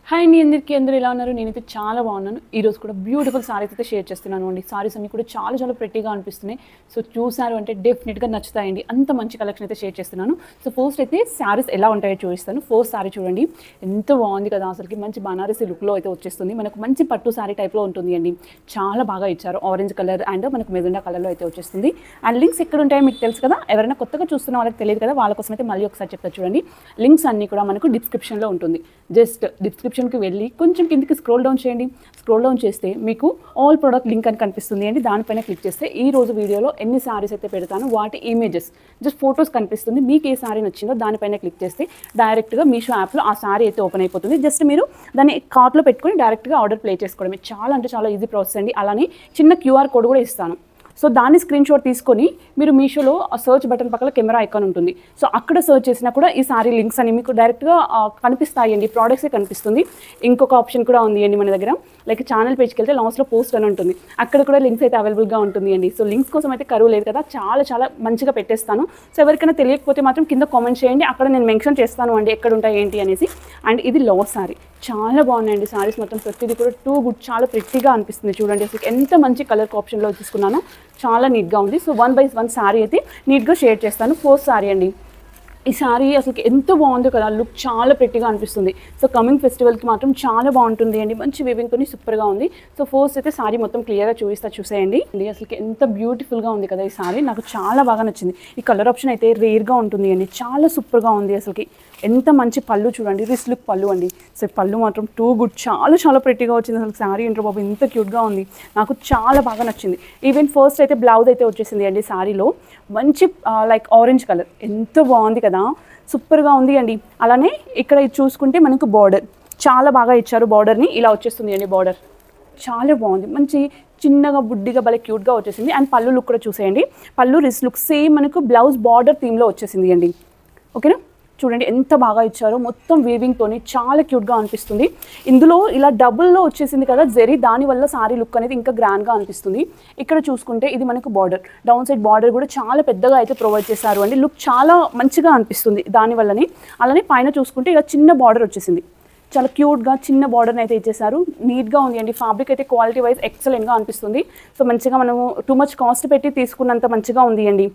Hi అండి, అందరికీ అందరూ ఎలా ఉన్నారు? నేనైతే చాలా బాగున్నాను. ఈరోజు కూడా బ్యూటిఫుల్ సారీస్ అయితే షేర్ చేస్తున్నాను అండి. సారీస్ అన్ని కూడా చాలా చాలా ప్రెట్టీగా అనిపిస్తున్నాయి. సో చూసారు అంటే డెఫినెట్గా నచ్చుతాయండి. అంత మంచి కలెక్షన్ అయితే షేర్ చేస్తున్నాను. సో ఫస్ట్ అయితే సారీస్ ఎలా ఉంటాయో చూపిస్తాను. ఫస్ట్ సారీ చూడండి, ఎంత బాగుంది కదా, అసలుకి మంచి బనారసి లుక్లో అయితే వచ్చేస్తుంది. మనకు మంచి పట్టు సారీ టైప్లో ఉంటుంది అండి. చాలా బాగా ఇచ్చారు. ఆరెంజ్ కలర్ అండ్ మనకు మెజెండా కలర్లో అయితే వచ్చేస్తుంది. అండ్ లింక్స్ ఎక్కడ ఉంటాయో మీకు తెలుసు కదా, ఎవరైనా కొత్తగా చూస్తున్న వాళ్ళకి తెలియదు కదా, వాళ్ళ కోసం అయితే మళ్ళీ ఒకసారి చెప్తా చూడండి. లింక్స్ అన్నీ కూడా మనకు డిస్క్రిప్షన్లో ఉంటుంది. జస్ట్ డిస్క్రిప్షన్కి వెళ్ళి కొంచెం కిందికి స్క్రోల్ డౌన్ చేయండి. స్క్రోల్ డౌన్ చేస్తే మీకు ఆల్ ప్రొడక్ట్ లింక్ అని కనిపిస్తుంది అండి. దానిపైన క్లిక్ చేస్తే ఈ రోజు వీడియోలో ఎన్ని సారీస్ అయితే పెడతానో వాటి ఇమేజెస్ జస్ట్ ఫొటోస్ కనిపిస్తుంది. మీకు ఏ సారీ నచ్చిందో దానిపైన క్లిక్ చేస్తే డైరెక్ట్గా మీషో యాప్లో ఆ సారీ అయితే ఓపెన్ అయిపోతుంది. జస్ట్ మీరు దాన్ని కార్ట్లో పెట్టుకొని డైరెక్ట్గా ఆర్డర్ ప్లే చేసుకోవడమే. చాలా అంటే చాలా ఈజీ ప్రాసెస్ అండి. అలానే చిన్న క్యూఆర్ కోడ్ కూడా ఇస్తాను. సో దాన్ని స్క్రీన్ షాట్ తీసుకొని మీరు మీషోలో సర్చ్ బటన్ పక్కన కెమెరా ఐకాన్ ఉంటుంది. సో అక్కడ సర్చ్ చేసినా కూడా ఈ సారీ లింక్స్ అని మీకు డైరెక్ట్గా కనిపిస్తాయి అండి. ప్రోడక్ట్సే కనిపిస్తుంది. ఇంకొక ఆప్షన్ కూడా ఉంది అండి మన దగ్గర, లైక్ ఛానల్ పేజ్కి వెళ్తే లాస్ట్లో పోస్ట్ అని ఉంటుంది. అక్కడ కూడా లింక్స్ అయితే అవైలబుల్గా ఉంటుంది అండి. సో లింక్స్ కోసం అయితే కరువు లేదు కదా, చాలా చాలా మంచిగా పెట్టేస్తాను. సో ఎవరికైనా తెలియకపోతే మాత్రం కింద కామెంట్ చేయండి. అక్కడ నేను మెన్షన్ చేస్తాను అండి ఎక్కడ ఉంటాయి ఏంటి అనేసి. అండ్ ఇది లో సారీ, చాలా బాగున్నాయండి సారీస్ మొత్తం. ప్రతిదీ కూడా టూ గుడ్, చాలా ప్రెట్టీగా అనిపిస్తుంది. చూడండి అసలు ఎంత మంచి కలర్ ఆప్షన్లో తీసుకున్నాను. చాలా నీట్గా ఉంది. సో 1/1 సారీ అయితే నీట్గా షేర్ చేస్తాను. ఫస్ట్ సారీ అండి. ఈ సారీ అసలు ఎంత బాగుందో కదా, లుక్ చాలా ప్రెట్టీగా అనిపిస్తుంది. సో కమింగ్ ఫెస్టివల్కి మాత్రం చాలా బాగుంటుంది అండి. మంచి వీవింగ్తో సూపర్గా ఉంది. సో ఫస్ట్ అయితే సారీ మొత్తం క్లియర్గా చూసేయండి. అసలు ఎంత బ్యూటిఫుల్గా ఉంది కదా ఈ సారీ, నాకు చాలా బాగా నచ్చింది. ఈ కలర్ ఆప్షన్ అయితే రేర్గా ఉంటుంది అండి. చాలా సూపర్గా ఉంది. అసలుకి ఎంత మంచి పళ్ళు చూడండి, రిస్ లుక్ పళ్ళు అండి. సో పళ్ళు మాత్రం టూ గుడ్, చాలా చాలా ప్రెట్టీగా వచ్చింది. అసలు సారీ ఏంటో బాబు ఎంత క్యూట్గా ఉంది, నాకు చాలా బాగా నచ్చింది. ఈవెన్ ఫస్ట్ అయితే బ్లౌజ్ అయితే వచ్చేసింది అండి సారీలో. మంచి లైక్ ఆరెంజ్ కలర్, ఎంత బాగుంది కదా, సూపర్గా ఉంది అండి. అలానే ఇక్కడ చూసుకుంటే మనకు బార్డర్ చాలా బాగా ఇచ్చారు. బార్డర్ని ఇలా వచ్చేస్తుంది అండి. బార్డర్ చాలా బాగుంది, మంచి చిన్నగా బుడ్డిగా భలే క్యూట్గా వచ్చేసింది. అండ్ పళ్ళు లుక్ కూడా చూసేయండి. పళ్ళు రిస్ లుక్ సేమ్ మనకు బ్లౌజ్ బార్డర్ థీమ్లో వచ్చేసింది అండి. ఓకేనా, చూడండి ఎంత బాగా ఇచ్చారో, మొత్తం వీవింగ్తోని చాలా క్యూట్గా అనిపిస్తుంది. ఇందులో ఇలా డబుల్లో వచ్చేసింది కదా జరీ, దానివల్ల సారీ లుక్ అనేది ఇంకా గ్రాండ్గా అనిపిస్తుంది. ఇక్కడ చూసుకుంటే ఇది మనకు బార్డర్, డౌన్ సైడ్ బార్డర్ కూడా చాలా పెద్దగా అయితే ప్రొవైడ్ చేశారు అండి. లుక్ చాలా మంచిగా అనిపిస్తుంది దానివల్లనే. అలానే పైన చూసుకుంటే ఇలా చిన్న బార్డర్ వచ్చేసింది. చాలా క్యూట్గా చిన్న బార్డర్ని అయితే ఇచ్చేసారు. నీట్గా ఉంది అండి. ఫ్యాబ్రిక్ అయితే క్వాలిటీ వైజ్ ఎక్సలెంట్గా అనిపిస్తుంది. సో మంచిగా మనము టూ మచ్ కాస్ట్ పెట్టి తీసుకున్నంత మంచిగా ఉంది అండి.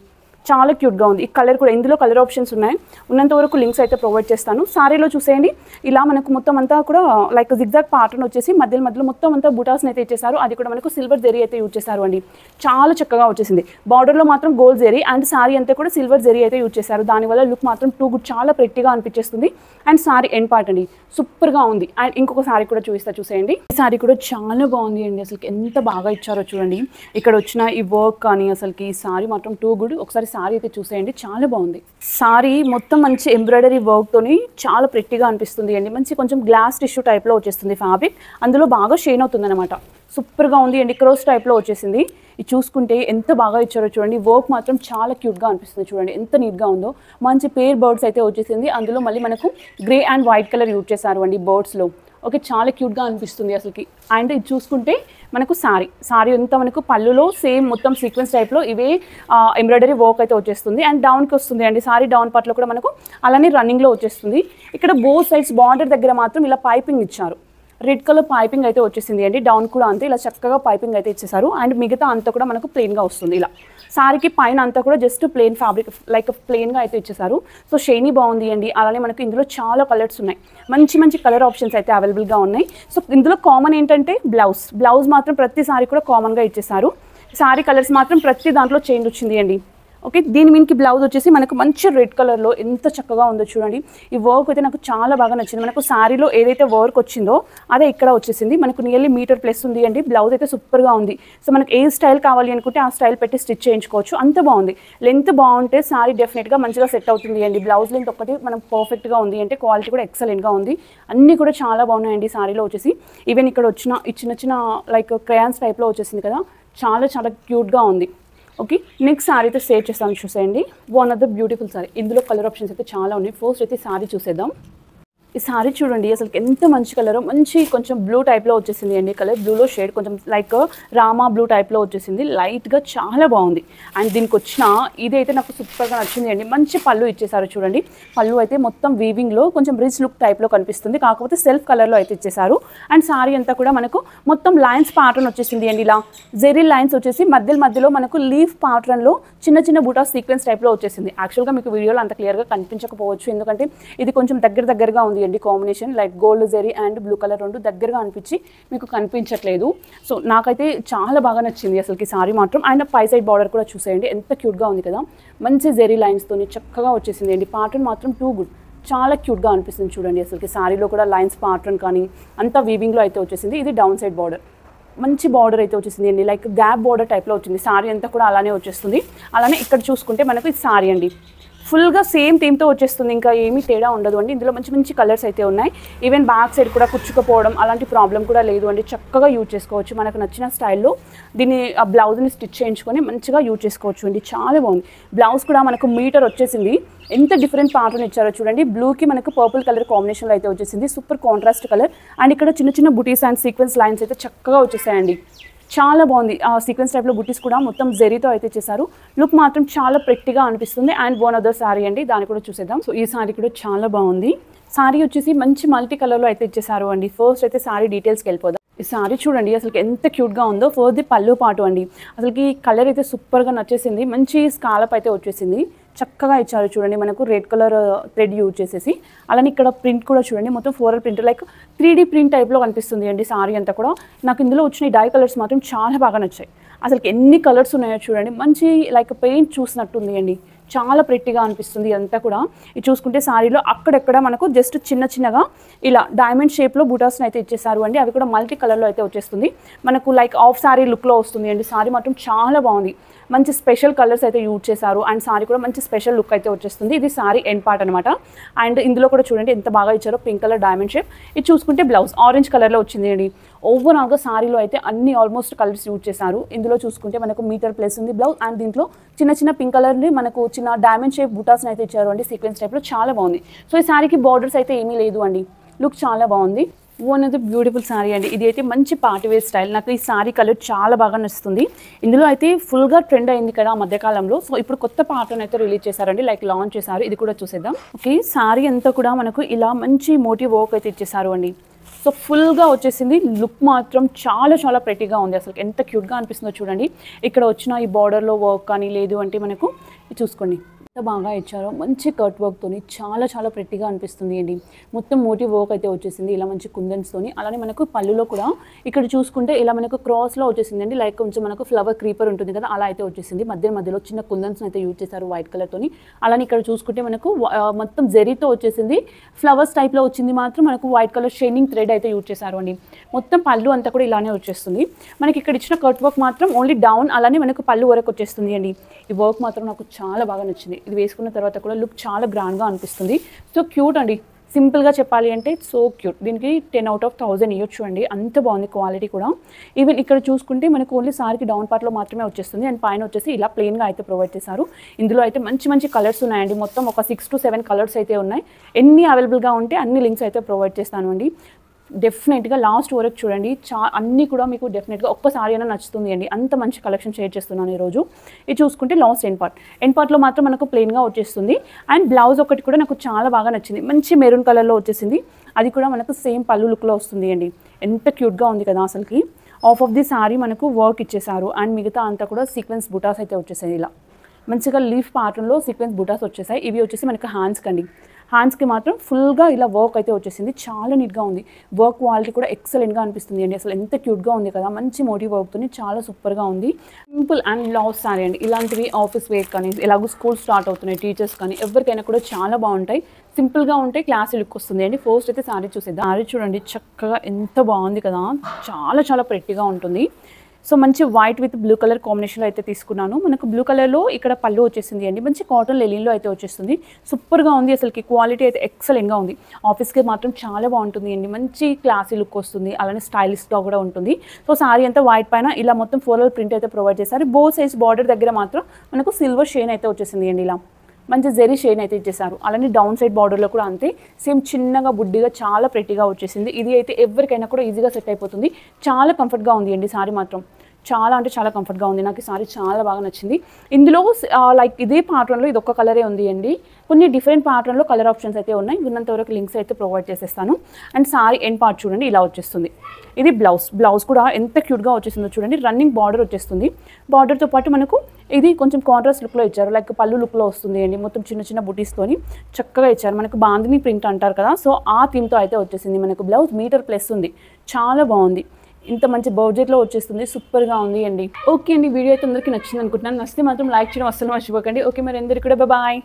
చాలా క్యూట్గా ఉంది. ఈ కలర్ కూడా, ఇందులో కలర్ ఆప్షన్స్ ఉన్నాయి. ఉన్నంత వరకు లింక్స్ అయితే ప్రొవైడ్ చేస్తాను. సారీలో చూసేయండి, ఇలా మనకు మొత్తం అంతా కూడా లైక్ జిగ్జాగ్ ప్యాటర్న్ వచ్చేసి మధ్యలో మొత్తం అంతా బుటాస్ని అయితే ఇచ్చేసారు. అది కూడా మనకు సిల్వర్ జరీ అయితే యూజ్ చేశారు అండి. చాలా చక్కగా వచ్చేసింది. బార్డర్లో మాత్రం గోల్డ్ జరీ అండ్ సారీ అంతా కూడా సిల్వర్ జరీ అయితే యూజ్ చేశారు. దానివల్ల లుక్ మాత్రం టూ గుడ్, చాలా ప్రెట్టీగా అనిపించేస్తుంది. అండ్ సారీ ఎండ్ పార్ట్ అండి సూపర్గా ఉంది. అండ్ ఇంకొక సారీ కూడా చూసేయండి. ఈ సారీ కూడా చాలా బాగుంది అండి. అసలు ఎంత బాగా ఇచ్చారో చూడండి. ఇక్కడ వచ్చిన ఈ వర్క్ కానీ అసలుకి ఈ సారీ మాత్రం టూ గుడ్. ఒకసారి సారీ అయితే చూసేయండి, చాలా బాగుంది. సారీ మొత్తం మంచి ఎంబ్రాయిడరీ వర్క్తోని చాలా ప్రెట్టీగా అనిపిస్తుంది అండి. మంచి కొంచెం గ్లాస్ టిష్యూ టైప్లో వచ్చేస్తుంది ఫ్యాబ్రిక్. అందులో బాగా షైన్ అవుతుంది అనమాట. సూపర్గా ఉంది అండి. క్రోస్ టైప్లో వచ్చేసింది. ఇది చూసుకుంటే ఎంత బాగా ఇచ్చారో చూడండి. వర్క్ మాత్రం చాలా క్యూట్గా అనిపిస్తుంది. చూడండి ఎంత నీట్గా ఉందో. మంచి పేర్ బర్డ్స్ అయితే వచ్చేసింది. అందులో మళ్ళీ మనకు grey and white colour use చేశారు అండి బర్డ్స్లో. ఓకే, చాలా క్యూట్గా అనిపిస్తుంది అసలుకి. అండ్ ఇది చూసుకుంటే మనకు సారీ అంతా మనకు పళ్ళులో సేమ్ మొత్తం సీక్వెన్స్ టైప్లో ఇవే ఎంబ్రాయిడరీ వర్క్ అయితే వచ్చేస్తుంది. అండ్ డౌన్కి వస్తుంది అండి. సారీ డౌన్ పార్ట్లో కూడా మనకు అలానే రన్నింగ్లో వచ్చేస్తుంది. ఇక్కడ బోత్ సైడ్స్ బార్డర్ దగ్గర మాత్రం ఇలా పైపింగ్ ఇచ్చారు. రెడ్ కలర్ పైపింగ్ అయితే వచ్చేసింది అండి. డౌన్ కూడా అంతే, ఇలా చక్కగా పైపింగ్ అయితే ఇచ్చేసారు. అండ్ మిగతా అంతా కూడా మనకు ప్లెయిన్గా వస్తుంది. ఇలా సారీకి పైన అంతా కూడా జస్ట్ ప్లెయిన్ ఫ్యాబ్రిక్ లైక్ ప్లెయిన్గా అయితే ఇచ్చేసారు. సో షైనీ బాగుంది అండి. అలానే మనకు ఇందులో చాలా కలర్స్ ఉన్నాయి. మంచి మంచి కలర్ ఆప్షన్స్ అయితే అవైలబుల్గా ఉన్నాయి. సో ఇందులో కామన్ ఏంటంటే బ్లౌజ్ మాత్రం ప్రతి సారీ కూడా కామన్గా ఇచ్చేసారు. సారీ కలర్స్ మాత్రం ప్రతి దాంట్లో చేంజ్ వచ్చింది అండి. ఓకే, దీని మీనికి బ్లౌజ్ వచ్చేసి మనకు మంచి రెడ్ కలర్లో ఎంత చక్కగా ఉందో చూడండి. ఈ వర్క్ అయితే నాకు చాలా బాగా నచ్చింది. మనకు శారీలో ఏదైతే వర్క్ వచ్చిందో అదే ఇక్కడ వచ్చేసింది. మనకు నియర్లీ మీటర్ ప్లస్ ఉంది అండి. బ్లౌజ్ అయితే సూపర్గా ఉంది. సో మనకు ఏ స్టైల్ కావాలి అనుకుంటే ఆ స్టైల్ పెట్టి స్టిచ్ చేయించుకోవచ్చు. అంత బాగుంది. లెంత్ బాగుంటే శారీ డెఫినెట్గా మంచిగా సెట్ అవుతుంది అండి. బ్లౌజ్ లెంత్ ఒకటి మనకు పర్ఫెక్ట్గా ఉంది అంటే క్వాలిటీ కూడా ఎక్సలెంట్గా ఉంది. అన్నీ కూడా చాలా బాగున్నాయండి సారీలో వచ్చేసి. ఈవెన్ ఇక్కడ వచ్చిన ఈ చిన్న లైక్ క్రయాన్స్ టైప్లో వచ్చేసింది కదా, చాలా చాలా క్యూట్గా ఉంది. ఓకే, నెక్స్ట్ సారీ అయితే షేర్ చేస్తాను చూసేయండి. One of the beautiful sorry. ఇందులో కలర్ ఆప్షన్స్ అయితే చాలా ఉన్నాయి. ఫస్ట్ అయితే సారీ చూసేద్దాం. ఈ సారీ చూడండి అసలు ఎంత మంచి కలర్, మంచి కొంచెం బ్లూ టైప్లో వచ్చేసింది అండి. కలర్ బ్లూలో షేడ్ కొంచెం లైక్ రామా బ్లూ టైప్లో వచ్చేసింది, లైట్గా చాలా బాగుంది. అండ్ దీనికి వచ్చిన ఇదైతే నాకు సూపర్గా నచ్చింది అండి. మంచి పళ్ళు ఇచ్చేసారు చూడండి. పళ్ళు అయితే మొత్తం వీవింగ్లో కొంచెం రిచ్ లుక్ టైప్లో కనిపిస్తుంది, కాకపోతే సెల్ఫ్ కలర్లో అయితే ఇచ్చేసారు. అండ్ సారీ అంతా కూడా మనకు మొత్తం లైన్స్ ప్యాటర్న్ వచ్చేసింది అండి. ఇలా జెరీ లైన్స్ వచ్చేసి మధ్యలో మనకు లీఫ్ ప్యాటర్న్లో చిన్న చిన్న బూటా సీక్వెన్స్ టైప్లో వచ్చేసింది. యాక్చువల్గా మీకు వీడియోలో అంత క్లియర్గా కనిపించకపోవచ్చు, ఎందుకంటే ఇది కొంచెం దగ్గరగా ఉంది అండి. Combination like gold zari and blue colour రెండు దగ్గరగా అనిపించి మీకు కనిపించట్లేదు. సో నాకైతే చాలా బాగా నచ్చింది అసలుకి సారీ మాత్రం. అండ్ పై సైడ్ బార్డర్ కూడా చూసేయండి ఎంత క్యూట్గా ఉంది కదా, మంచి జెరీ లైన్స్తోని చక్కగా వచ్చేసింది అండి. ప్యాటర్న్ మాత్రం టూ గుడ్, చాలా క్యూట్గా అనిపిస్తుంది చూడండి. అసలుకి సారీలో కూడా లైన్స్ ప్యాటర్న్ కానీ అంతా వీవింగ్లో అయితే వచ్చేసింది. ఇది డౌన్ సైడ్ బార్డర్, మంచి బార్డర్ అయితే వచ్చేసింది అండి, లైక్ గ్యాప్ బార్డర్ టైప్లో వచ్చింది. సారీ అంతా కూడా అలానే వచ్చేస్తుంది. అలానే ఇక్కడ చూసుకుంటే మనకు ఇది సారీ అండి, ఫుల్గా సేమ్ థీమ్తో వచ్చేస్తుంది, ఇంకా ఏమీ తేడా ఉండదు అండి. ఇందులో మంచి మంచి కలర్స్ అయితే ఉన్నాయి. ఈవెన్ బ్యాక్ సైడ్ కూడా కుచ్చుకపోవడం అలాంటి ప్రాబ్లం కూడా లేదు అండి. చక్కగా యూజ్ చేసుకోవచ్చు, మనకు నచ్చిన స్టైల్లో దీన్ని ఆ బ్లౌజ్ని స్టిచ్ చేయించుకొని మంచిగా యూజ్ చేసుకోవచ్చు అండి. చాలా బాగుంది. బ్లౌజ్ కూడా మనకు మీటర్ వచ్చేసింది. ఎంత డిఫరెంట్ ప్యాటర్న్ ఇచ్చారో చూడండి. బ్లూకి మనకు పర్పుల్ కలర్ కాంబినేషన్లో అయితే వచ్చేసింది, సూపర్ కాంట్రాస్ట్ కలర్. అండ్ ఇక్కడ చిన్న చిన్న బుటీస్ అండ్ సీక్వెన్స్ లైన్స్ అయితే చక్కగా వచ్చేసాయండి. చాలా బాగుంది. ఆ సీక్వెన్స్ టైప్లో బుటీస్ కూడా మొత్తం జెరీతో అయితే చేశారు. లుక్ మాత్రం చాలా ప్రెట్టిగా అనిపిస్తుంది. అండ్ వన్ అదర్ సారీ అండి, దాన్ని కూడా చూసేద్దాం. సో ఈ సారీ కూడా చాలా బాగుంది. సారీ వచ్చేసి మంచి మల్టీ కలర్లో అయితే ఇచ్చేసారు అండి. ఫస్ట్ అయితే సారీ డీటెయిల్స్కి వెళ్ళిపోదాం. ఈ సారీ చూడండి అసలు ఎంత క్యూట్గా ఉందో. ఫస్ట్ ది పళ్ళు పాటు అండి, అసలుకి కలర్ అయితే సూపర్గా నచ్చేసింది. మంచి స్కాలప్ అయితే వచ్చేసింది, చక్కగా ఇచ్చారు చూడండి. మనకు రెడ్ కలర్ థ్రెడ్ యూజ్ చేసేసి, అలానే ఇక్కడ ప్రింట్ కూడా చూడండి మొత్తం floral print like 3D print టైప్లో కనిపిస్తుంది అండి సారీ అంతా కూడా. నాకు ఇందులో వచ్చిన డై కలర్స్ మాత్రం చాలా బాగా నచ్చాయి. అసలు ఎన్ని కలర్స్ ఉన్నాయో చూడండి, మంచి లైక్ పెయింట్ చూసినట్టుంది అండి. చాలా ప్రెట్టిగా అనిపిస్తుంది అంతా కూడా. ఇది చూసుకుంటే సారీలో అక్కడెక్కడ మనకు జస్ట్ చిన్నగా ఇలా డైమండ్ షేప్లో బూటాస్ని అయితే ఇచ్చేసారు అండి. అవి కూడా మల్టీ కలర్లో అయితే వచ్చేస్తుంది మనకు, లైక్ ఆఫ్ సారీ లుక్లో వస్తుంది అండి. సారీ మాత్రం చాలా బాగుంది, మంచి స్పెషల్ కలర్స్ అయితే యూజ్ చేశారు. అండ్ సారీ కూడా మంచి స్పెషల్ లుక్ అయితే వచ్చేస్తుంది. ఇది సారీ ఎండ్ పార్ట్ అనమాట. అండ్ ఇందులో కూడా చూడండి ఎంత బాగా ఇచ్చారో, పింక్ కలర్ డైమండ్ షేప్. ఇది చూసుకుంటే బ్లౌజ్ ఆరెంజ్ కలర్లో వచ్చింది అండి. ఓవరాల్గా సారీలో అయితే అన్ని ఆల్మోస్ట్ కలర్స్ యూజ్ చేశారు. ఇందులో చూసుకుంటే మనకు మీటర్ ప్లేస్ ఉంది బ్లౌజ్. అండ్ దీంట్లో చిన్న పింక్ కలర్ని మనకు చిన్న డైమండ్ షేప్ బూటాస్ని అయితే ఇచ్చారు అండి, సీక్వెన్స్ టైప్లో. చాలా బాగుంది. సో ఈ సారీకి బార్డర్స్ అయితే ఏమీ లేదు అండి, లుక్ చాలా బాగుంది. One of the beautiful sorry అండి. ఇది అయితే మంచి పార్టీ వేర్ స్టైల్. నాకు ఈ సారీ కలర్ చాలా బాగా నచ్చుతుంది. ఇందులో అయితే ఫుల్గా ట్రెండ్ అయింది కదా మధ్యకాలంలో. సో ఇప్పుడు కొత్త ప్యాటర్న్ అయితే రిలీజ్ చేశారండి, లైక్ లాంచ్ చేశారు. ఇది కూడా చూసేద్దాం. ఓకే, సారీ అంతా కూడా మనకు ఇలా మంచి మోటివ్ వర్క్ అయితే ఇచ్చేసారు అండి. సో ఫుల్గా వచ్చేసింది. లుక్ మాత్రం చాలా ప్రెట్టిగా ఉంది. అసలు ఎంత క్యూట్గా అనిపిస్తుందో చూడండి. ఇక్కడ వచ్చిన ఈ బార్డర్లో వర్క్ కానీ లేదు అంటే మనకు చూసుకోండి ఎంత బాగా ఇచ్చారో, మంచి కట్ వర్క్తోని చాలా ప్రెట్టిగా అనిపిస్తుంది అండి. మొత్తం మోటివ్ వర్క్ అయితే వచ్చేసింది ఇలా మంచి కుందన్స్తోని. అలానే మనకు పళ్ళులో కూడా ఇక్కడ చూసుకుంటే ఇలా మనకు క్రాస్లో వచ్చేసింది అండి, లైక్ కొంచెం మనకు ఫ్లవర్ క్రీపర్ ఉంటుంది కదా అలా అయితే వచ్చేసింది. మధ్యలో చిన్న కుందన్స్ అయితే యూజ్ చేశారు వైట్ కలర్తోని. అలానే ఇక్కడ చూసుకుంటే మనకు మొత్తం జెరీతో వచ్చేసింది, ఫ్లవర్స్ టైప్లో వచ్చింది మాత్రం మనకు వైట్ కలర్ షైనింగ్ థ్రెడ్ అయితే యూజ్ చేశారు అండి. మొత్తం పళ్ళు అంతా కూడా ఇలానే వచ్చేస్తుంది. మనకి ఇక్కడ ఇచ్చిన కట్ వర్క్ మాత్రం ఓన్లీ డౌన్, అలానే మనకు పళ్ళు వరకు వచ్చేస్తుంది అండి. ఈ వర్క్ మాత్రం నాకు చాలా బాగా నచ్చింది. ఇది వేసుకున్న తర్వాత కూడా లుక్ చాలా గ్రాండ్గా అనిపిస్తుంది. సో క్యూట్ అండి, సింపుల్గా చెప్పాలి అంటే సో క్యూట్. దీనికి 10 out of 1000 ఇవ్వచ్చు అండి, అంత బాగుంది క్వాలిటీ కూడా. ఈవెన్ ఇక్కడ చూసుకుంటే మనకు ఓన్లీ సారీకి డౌన్ పార్ట్లో మాత్రమే వచ్చేస్తుంది. అండ్ పైన వచ్చేసి ఇలా ప్లెయిన్గా అయితే ప్రొవైడ్ చేశారు. ఇందులో అయితే మంచి కలర్స్ ఉన్నాయండి. మొత్తం ఒక 6 to 7 కలర్స్ అయితే ఉన్నాయి. ఎన్ని అవైలబుల్గా ఉంటే అన్ని లింక్స్ అయితే ప్రొవైడ్ చేస్తాను అండి. డెఫినెట్గా లాస్ట్ వరకు చూడండి, అన్నీ కూడా మీకు డెఫినెట్గా ఒక్కసారి అయినా నచ్చుతుంది అండి. అంత మంచి కలెక్షన్ షేర్ చేస్తున్నాను ఈరోజు. ఇది చూసుకుంటే లాస్ట్ ఎండ్ పార్ట్లో మాత్రం మనకు ప్లెయిన్గా వచ్చేస్తుంది. అండ్ బ్లౌజ్ ఒకటి కూడా నాకు చాలా బాగా నచ్చింది, మంచి మెరూన్ కలర్లో వచ్చేసింది. అది కూడా మనకు సేమ్ పళ్ళు లుక్లో వస్తుంది అండి. ఎంత క్యూట్గా ఉంది కదా అసలుకి. ఆఫ్ ది సారీ మనకు వర్క్ ఇచ్చేసారు. అండ్ మిగతా అంతా కూడా సీక్వెన్స్ బుటాస్ అయితే వచ్చేసాయి. ఇలా మంచిగా లీఫ్ ప్యాటర్న్లో సీక్వెన్స్ బుటాస్ వచ్చేసాయి. ఇవి వచ్చేసి మనకు హ్యాండ్స్కి అండి. హ్యాండ్స్కి మాత్రం ఫుల్గా ఇలా వర్క్ అయితే వచ్చేసింది. చాలా నీట్గా ఉంది. వర్క్ క్వాలిటీ కూడా ఎక్సలెంట్గా అనిపిస్తుంది అండి. అసలు ఎంత క్యూట్గా ఉంది కదా, మంచి మోటివ్ వర్క్తో చాలా సూపర్గా ఉంది. సింపుల్ అండ్ లావ్ సారీ అండి. ఇలాంటివి ఆఫీస్ వేర్ కానీ, ఎలాగో స్కూల్ స్టార్ట్ అవుతున్నాయి, టీచర్స్ కానీ ఎవరికైనా కూడా చాలా బాగుంటాయి. సింపుల్గా ఉంటే క్లాసీ లుక్ వస్తుంది అండి. ఫస్ట్ అయితే సారీ చూసేద్దాం. సారీ చూడండి చక్కగా ఎంత బాగుంది కదా, చాలా ప్రెట్టిగా ఉంటుంది. సో మంచి వైట్ విత్ బ్లూ కలర్ కాంబినేషన్లో అయితే తీసుకున్నాను. మనకు బ్లూ కలర్లో ఇక్కడ పళ్ళు వచ్చేసింది అండి. మంచి కాటన్ లెలిన్లో అయితే వచ్చేస్తుంది. సూపర్గా ఉంది. అసలుకి క్వాలిటీ అయితే ఎక్సలెంట్గా ఉంది. ఆఫీస్కి మాత్రం చాలా బాగుంటుంది అండి. మంచి క్లాసీ లుక్ వస్తుంది, అలానే స్టైలిష్గా కూడా ఉంటుంది. సో సారీ అంతా వైట్ పైన ఇలా మొత్తం ఫ్లోరల్ ప్రింట్ అయితే ప్రొవైడ్ చేశారు. బోత్ సైజ్ బార్డర్ దగ్గర మాత్రం మనకు సిల్వర్ షేన్ అయితే వచ్చేసింది అండి. ఇలా మంచి జెరీ షేడ్ అయితే ఇచ్చేసారు. అలానే డౌన్ సైడ్ బార్డర్లో కూడా అంతే, సేమ్ చిన్నగా బుడ్డిగా చాలా ప్రెట్టీగా వచ్చేసింది. ఇది అయితే ఎవరికైనా కూడా ఈజీగా సెట్ అయిపోతుంది. చాలా కంఫర్ట్గా ఉంది అండి సారీ మాత్రం, చాలా అంటే చాలా కంఫర్ట్గా ఉంది. నాకు ఈ సారీ చాలా బాగా నచ్చింది. ఇందులో లైక్ ఇదే ప్యాటర్న్లో ఇది ఒక్క కలరే ఉంది అండి, కొన్ని డిఫరెంట్ ప్యాటర్న్లో కలర్ ఆప్షన్స్ అయితే ఉన్నాయి. ఉన్నంత వరకు లింక్స్ అయితే ప్రొవైడ్ చేసేస్తాను. అండ్ సారీ ఎండ్ పార్ట్ చూడండి ఇలా వచ్చేస్తుంది. ఇది బ్లౌజ్ కూడా ఎంత క్యూట్గా వచ్చేసిందో చూడండి. రన్నింగ్ బార్డర్ వచ్చేస్తుంది. బార్డర్తో పాటు మనకు ఇది కొంచెం కాంట్రాస్ట్ లుక్లో ఇచ్చారు, లైక్ పళ్ళు లుక్లో వస్తుంది అండి. మొత్తం చిన్న చిన్న బుటీస్తోని చక్కగా ఇచ్చారు. మనకు బాందిని ప్రింట్ అంటారు కదా, సో ఆ థీమ్తో అయితే వచ్చేసింది. మనకు బ్లౌజ్ మీటర్ ప్లస్ ఉంది, చాలా బాగుంది. ఇంత మంచి బడ్జెట్లో వచ్చేస్తుంది, సూపర్గా ఉంది అండి. ఓకే అండి, వీడియో అయితే అందరికీ నచ్చింది అనుకుంటున్నాను. నచ్చితే మాత్రం లైక్ చేయడం అస్సలు మర్చిపోకండి. ఓకే మరి అందరికీ కూడా బాయ్.